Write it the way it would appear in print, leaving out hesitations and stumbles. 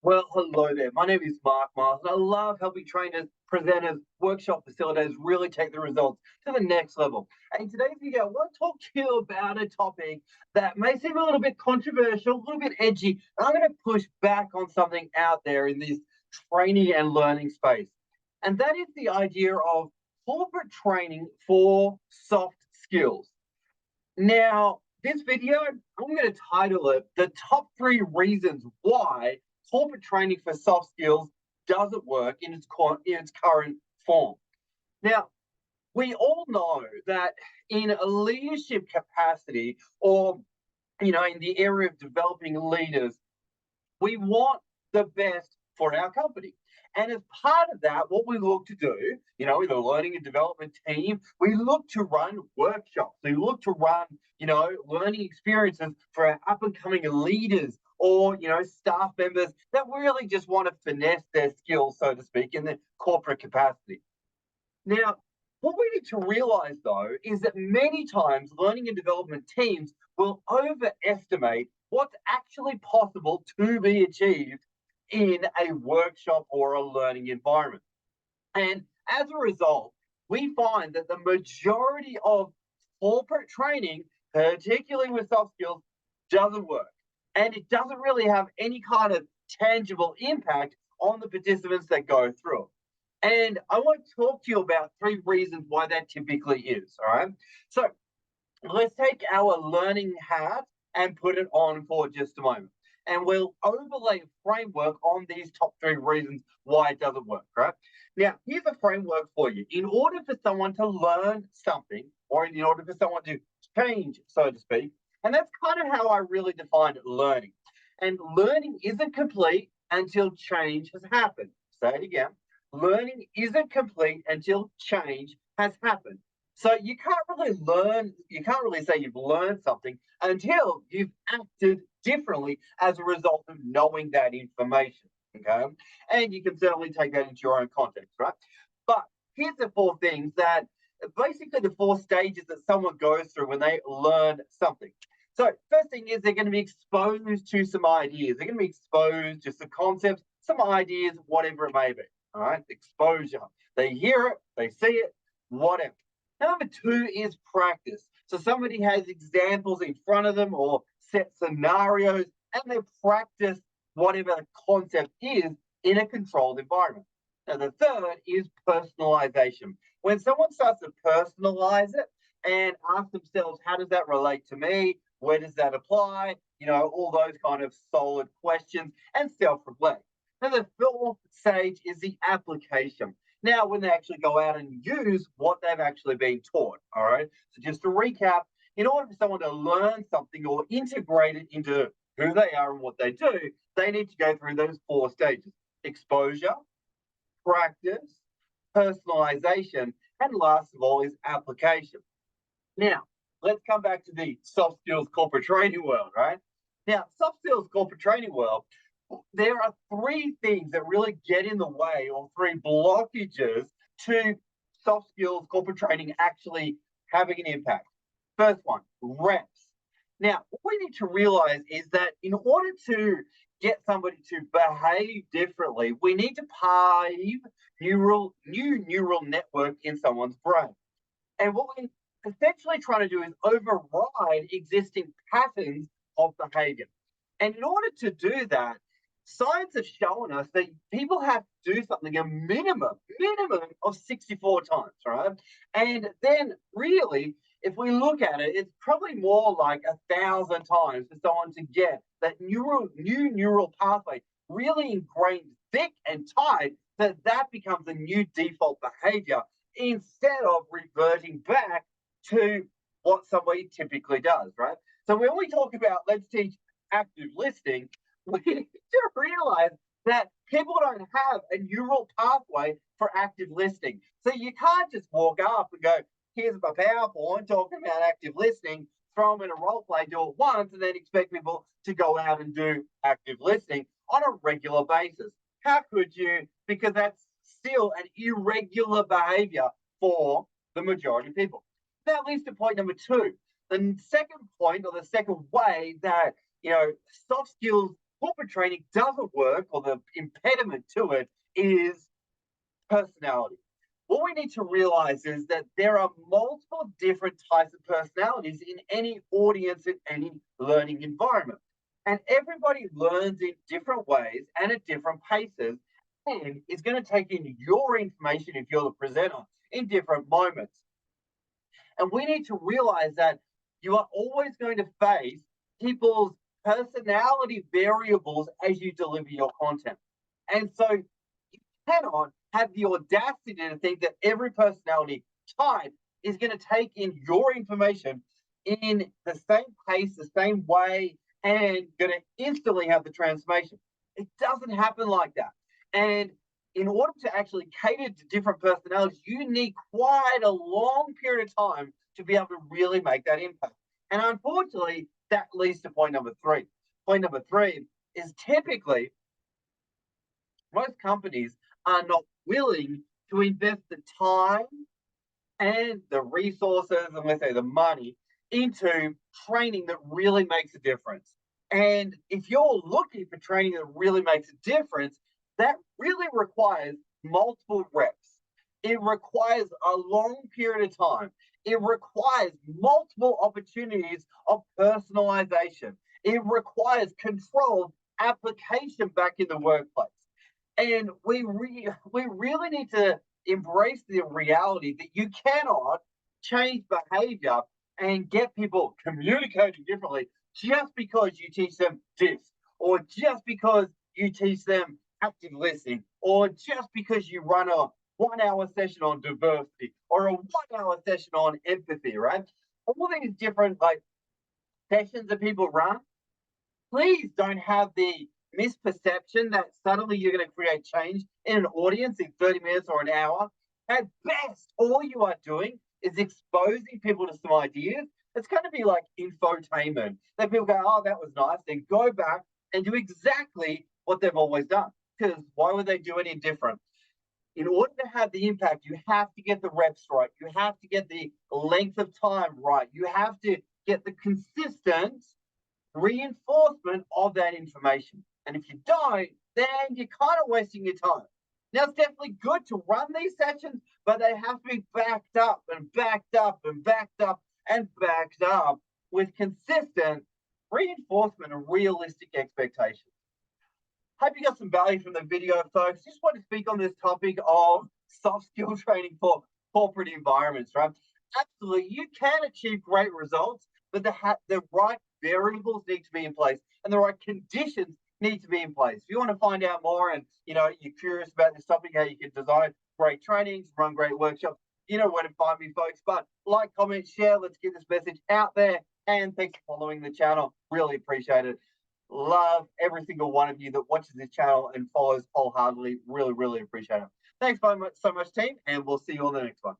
Well, hello there. My name is Mark Miles, and I love helping trainers, presenters, workshop facilitators really take the results to the next level. And in today's video, I want to talk to you about a topic that may seem a little bit controversial, a little bit edgy, and I'm going to push back on something out there in this training and learning space. And that is the idea of corporate training for soft skills. Now, this video, I'm going to title it The Top 3 Reasons Why Corporate Training for Soft Skills Doesn't Work in its current form. Now, we all know that in a leadership capacity or, in the area of developing leaders, we want the best for our company. And as part of that, what we look to do, in the learning and development team, we look to run workshops. We look to run, learning experiences for our up and coming leaders or, staff members that really just want to finesse their skills, so to speak, in the corporate capacity. Now, what we need to realize, though, is that many times learning and development teams will overestimate what's actually possible to be achieved in a workshop or a learning environment. And as a result, we find that the majority of corporate training, particularly with soft skills, doesn't work. And it doesn't really have any kind of tangible impact on the participants that go through it. And I want to talk to you about 3 reasons why that typically is. All right. So let's take our learning hat and put it on for just a moment. And we'll overlay a framework on these top 3 reasons why it doesn't work, right? Now, here's a framework for you. In order for someone to learn something, or in order for someone to change, so to speak, and that's kind of how I really defined learning. And learning isn't complete until change has happened. Say it again. Learning isn't complete until change has happened. So you can't really say you've learned something until you've acted differently as a result of knowing that information. Okay. And you can certainly take that into your own context, right? But here's the 4 things that basically the 4 stages that someone goes through when they learn something. So, first thing is they're going to be exposed to some ideas. They're going to be exposed to some concepts, some ideas, whatever it may be. All right, exposure. They hear it, they see it, whatever. Number 2 is practice. So somebody has examples in front of them or set scenarios, and they practice whatever the concept is in a controlled environment. Now, the 3rd is personalization. When someone starts to personalize it and ask themselves, how does that relate to me? Where does that apply? All those kind of solid questions and self reflect. And the 4th stage is the application. Now, when they actually go out and use what they've actually been taught. All right. So, just to recap, in order for someone to learn something or integrate it into who they are and what they do, they need to go through those 4 stages: exposure, practice, personalization, and last of all is application. Now, let's come back to the soft skills corporate training world, right? Now, soft skills corporate training world, there are 3 things that really get in the way, or 3 blockages to soft skills corporate training actually having an impact. First one, reps. Now, what we need to realize is that in order to get somebody to behave differently, we need to pave new neural network in someone's brain. And what we're essentially trying to do is override existing patterns of behavior. And in order to do that, science has shown us that people have to do something a minimum of 64 times, right? And then really, if we look at it, it's probably more like 1,000 times for someone to get that new neural pathway really ingrained thick and tight that becomes a new default behavior instead of reverting back to what somebody typically does, right? So when we talk about let's teach active listening, we need to realize that people don't have a neural pathway for active listening. So you can't just walk up and go, here's my PowerPoint talking about active listening, throw them in a role play, do it once, and then expect people to go out and do active listening on a regular basis. How could you? Because that's still an irregular behavior for the majority of people. That leads to point number 2. The second point, or the second way that soft skills corporate training doesn't work, or the impediment to it is personality. What we need to realize is that there are multiple different types of personalities in any audience, in any learning environment. And everybody learns in different ways and at different paces, and is going to take in your information if you're the presenter in different moments. And we need to realize that you are always going to face people's personality variables as you deliver your content. And so you cannot have the audacity to think that every personality type is going to take in your information in the same pace, the same way, and going to instantly have the transformation. It doesn't happen like that. And in order to actually cater to different personalities, you need quite a long period of time to be able to really make that impact. And unfortunately, that leads to point number three. Point number three is typically most companies are not willing to invest the time and the resources, and let's say the money, into training that really makes a difference. And if you're looking for training that really makes a difference, that really requires multiple reps. It requires a long period of time. It requires multiple opportunities of personalization. It requires controlled application back in the workplace. And we really need to embrace the reality that you cannot change behavior and get people communicating differently just because you teach them this, or just because you teach them active listening, or just because you run a 1 hour session on diversity, or a 1 hour session on empathy, right? All these different like sessions that people run, please don't have the misperception that suddenly you're going to create change in an audience in 30 minutes or an hour. At best, all you are doing is exposing people to some ideas. It's going to be like infotainment. That people go, oh, that was nice. Then go back and do exactly what they've always done. Because why would they do any different? In order to have the impact, you have to get the reps right. You have to get the length of time right. You have to get the consistent reinforcement of that information. And if you don't, then you're kind of wasting your time. Now, it's definitely good to run these sessions, but they have to be backed up and backed up and backed up and backed up with consistent reinforcement and realistic expectations. Hope you got some value from the video, folks. Just want to speak on this topic of soft skill training for corporate environments, right? Absolutely, you can achieve great results, but the right variables need to be in place and the right conditions need to be in place. If you want to find out more and you're curious about this topic, how you can design great trainings, run great workshops, you know where to find me, folks. But like, comment, share, let's get this message out there. And thanks for following the channel. Really appreciate it. Love every single one of you that watches this channel and follows wholeheartedly. Really, really appreciate it. Thanks so much, team, and we'll see you on the next one.